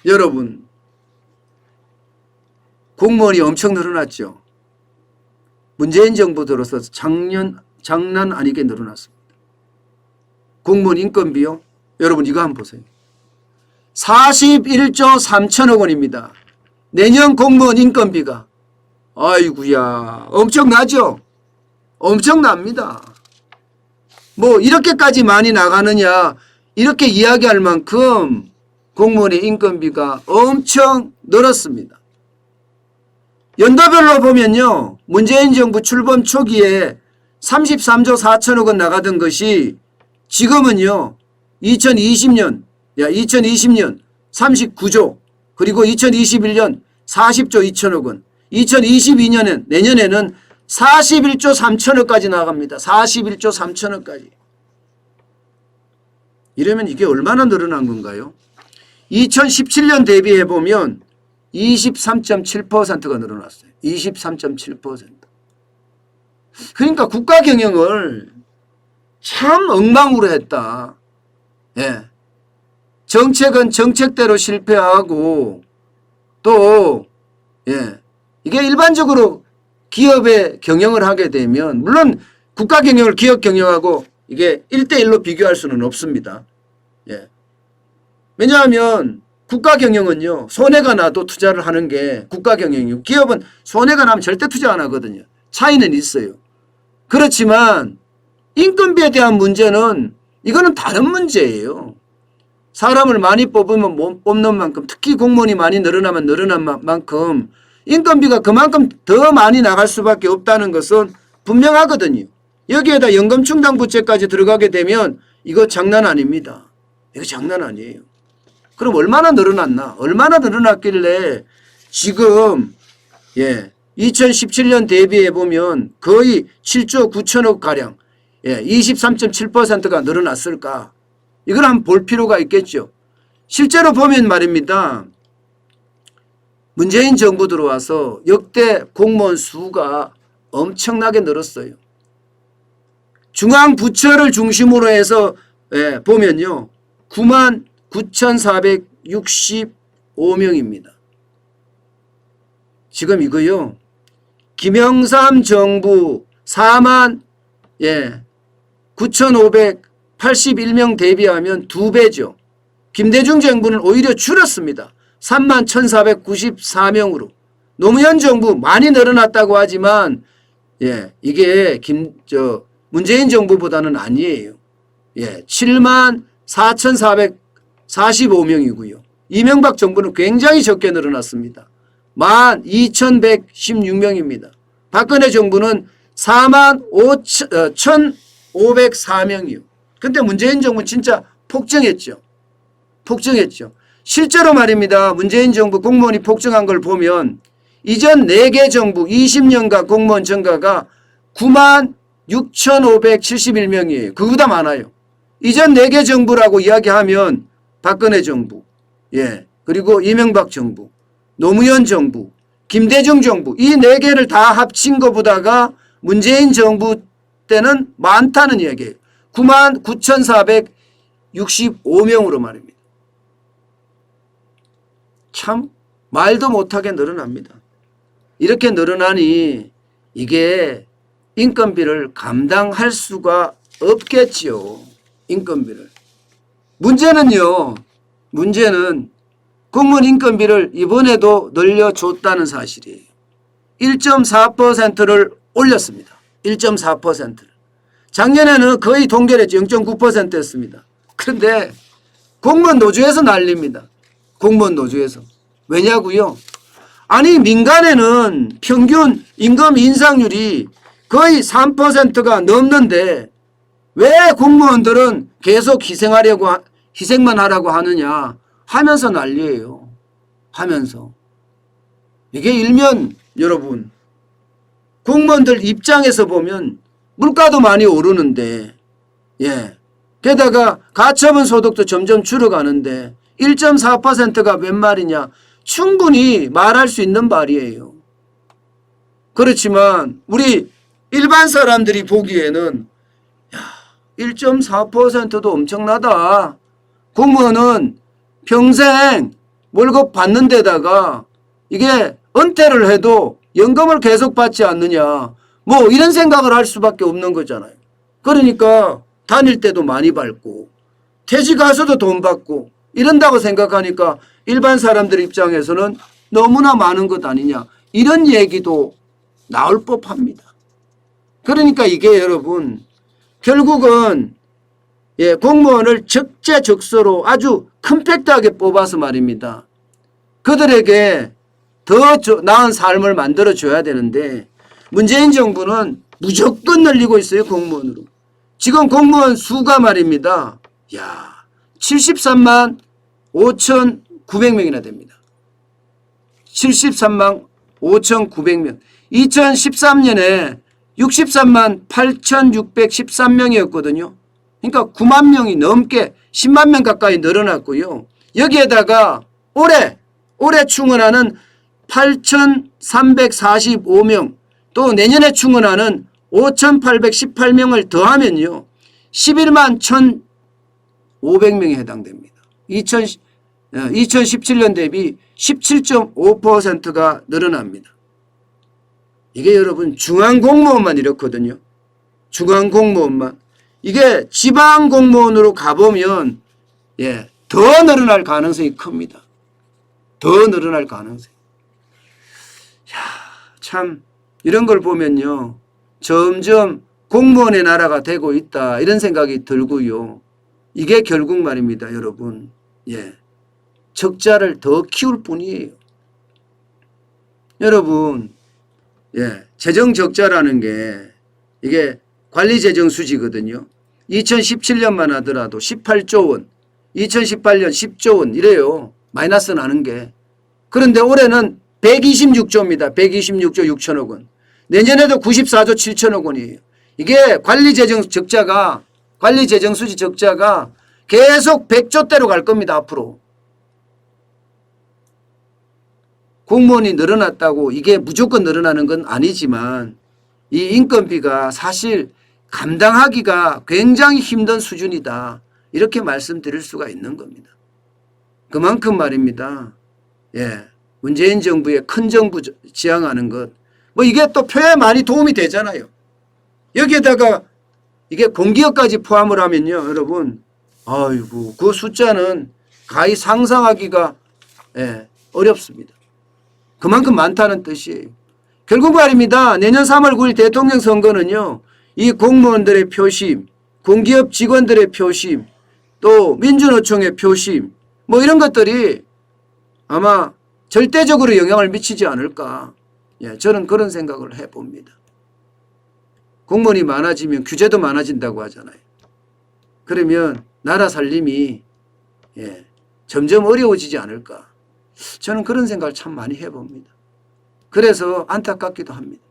여러분, 공무원이 엄청 늘어났죠. 문재인 정부 들어서 장난 아니게 늘어났습니다. 공무원 인건비요? 여러분 이거 한번 보세요. 41조 3천억 원입니다. 내년 공무원 인건비가. 아이구야, 엄청나죠? 엄청납니다. 뭐 이렇게까지 많이 나가느냐 이렇게 이야기할 만큼 공무원의 인건비가 엄청 늘었습니다. 연도별로 보면요, 문재인 정부 출범 초기에 33조 4천억 원 나가던 것이 지금은요 2020년 39조, 그리고 2021년 40조 2천억 원, 2022년엔 내년에는 41조 3천억까지 나갑니다. 41조 3천억까지. 이러면 이게 얼마나 늘어난 건가요? 2017년 대비해 보면 23.7%가 늘어났어요. 23.7%. 그러니까 국가 경영을 참 엉망으로 했다. 예. 정책은 정책대로 실패하고 또 이게 일반적으로 기업의 경영을 하게 되면, 물론 국가 경영을 기업 경영하고 이게 1대1로 비교할 수는 없습니다. 왜냐하면 국가 경영은요, 손해가 나도 투자를 하는 게 국가 경영이고, 기업은 손해가 나면 절대 투자 안 하거든요. 차이는 있어요. 그렇지만 인건비에 대한 문제는 이거는 다른 문제예요. 사람을 많이 뽑으면 못 뽑는 만큼, 특히 공무원이 많이 늘어나면 늘어난 만큼 인건비가 그만큼 더 많이 나갈 수밖에 없다는 것은 분명하거든요. 여기에다 연금충당부채까지 들어가게 되면 이거 장난 아닙니다. 이거 장난 아니에요. 그럼 얼마나 늘어났나? 얼마나 늘어났길래 지금 2017년 대비해 보면 거의 7조 9천억 가량 23.7%가 늘어났을까? 이걸 한번 볼 필요가 있겠죠. 실제로 보면 말입니다. 문재인 정부 들어와서 역대 공무원 수가 엄청나게 늘었어요. 중앙부처를 중심으로 해서 보면요, 99,465명입니다. 지금 이거요, 김영삼 정부 49,581명 대비하면 2배죠. 김대중 정부는 오히려 줄었습니다. 31,494명으로. 노무현 정부 많이 늘어났다고 하지만 이게 문재인 정부보다는 아니에요. 74,445명이고요. 이명박 정부는 굉장히 적게 늘어났습니다. 12,116명입니다. 박근혜 정부는 41,504명이요. 근데 문재인 정부는 진짜 폭증했죠. 폭증했죠. 실제로 말입니다. 문재인 정부 공무원이 폭증한 걸 보면 이전 4개 정부 20년간 공무원 증가가 96,571명이에요. 그거보다 많아요. 이전 4개 정부라고 이야기하면 박근혜 정부, 그리고 이명박 정부, 노무현 정부, 김대중 정부, 이 4개를 다 합친 것보다가 문재인 정부 때는 많다는 이야기예요. 99,465명으로 말입니다. 참 말도 못하게 늘어납니다. 이렇게 늘어나니 이게 인건비를 감당할 수가 없겠지요. 인건비를. 문제는 공무원 인건비를 이번에도 늘려줬다는 사실이에요. 1.4%를 올렸습니다. 1.4%를. 작년에는 거의 동결했죠. 0.9%였습니다. 그런데 공무원 노조에서 난립니다. 공무원 노조에서. 왜냐고요? 아니, 민간에는 평균 임금 인상률이 거의 3%가 넘는데 왜 공무원들은 계속 희생만 하라고 하느냐 하면서 난리예요. 하면서. 이게 일면 여러분, 공무원들 입장에서 보면 물가도 많이 오르는데, 게다가 가처분 소득도 점점 줄어가는데 1.4%가 웬 말이냐, 충분히 말할 수 있는 말이에요. 그렇지만 우리 일반 사람들이 보기에는 1.4%도 엄청나다. 공무원은 평생 월급 받는 데다가 이게 은퇴를 해도 연금을 계속 받지 않느냐. 뭐 이런 생각을 할 수밖에 없는 거잖아요. 그러니까 다닐 때도 많이 받고 퇴직 가서도 돈 받고 이런다고 생각하니까 일반 사람들 입장에서는 너무나 많은 것 아니냐. 이런 얘기도 나올 법합니다. 그러니까 이게 여러분 결국은 공무원을 적재적소로 아주 컴팩트하게 뽑아서 말입니다. 그들에게 더 나은 삶을 만들어줘야 되는데 문재인 정부는 무조건 늘리고 있어요. 공무원으로. 지금 공무원 수가 말입니다. 73만 5,900명이나 됩니다. 73만 5,900명. 2013년에 63만 8,613명이었거든요. 그러니까 9만 명이 넘게 10만 명 가까이 늘어났고요. 여기에다가 올해 충원하는 8,345명 또 내년에 충원하는 5,818명을 더하면요. 11만 1,500명에 해당됩니다. 2017년 대비 17.5%가 늘어납니다. 이게 여러분 중앙공무원만 이렇거든요. 중앙공무원만. 이게 지방공무원으로 가보면 더 늘어날 가능성이 큽니다. 더 늘어날 가능성이. 참 이런 걸 보면요. 점점 공무원의 나라가 되고 있다. 이런 생각이 들고요. 이게 결국 말입니다. 여러분. 적자를 더 키울 뿐이에요. 여러분. 재정 적자라는 게 이게 관리재정 수지거든요. 2017년만 하더라도 18조 원, 2018년 10조 원 이래요. 마이너스 나는 게. 그런데 올해는 126조입니다. 126조 6천억 원. 내년에도 94조 7천억 원이에요. 이게 관리재정 적자가 관리재정 수지 적자가 계속 100조대로 갈 겁니다. 앞으로. 공무원이 늘어났다고 이게 무조건 늘어나는 건 아니지만 이 인건비가 사실 감당하기가 굉장히 힘든 수준이다. 이렇게 말씀드릴 수가 있는 겁니다. 그만큼 말입니다. 문재인 정부의 큰 정부 지향하는 것. 뭐 이게 또 표에 많이 도움이 되잖아요. 여기에다가 이게 공기업까지 포함을 하면요. 여러분. 아이고 그 숫자는 가히 상상하기가 어렵습니다. 그만큼 많다는 뜻이에요. 결국 말입니다. 내년 3월 9일 대통령 선거는요. 이 공무원들의 표심, 공기업 직원들의 표심, 또 민주노총의 표심 뭐 이런 것들이 아마 절대적으로 영향을 미치지 않을까. 저는 그런 생각을 해봅니다. 공무원이 많아지면 규제도 많아진다고 하잖아요. 그러면 나라 살림이 점점 어려워지지 않을까. 저는 그런 생각을 참 많이 해봅니다. 그래서 안타깝기도 합니다.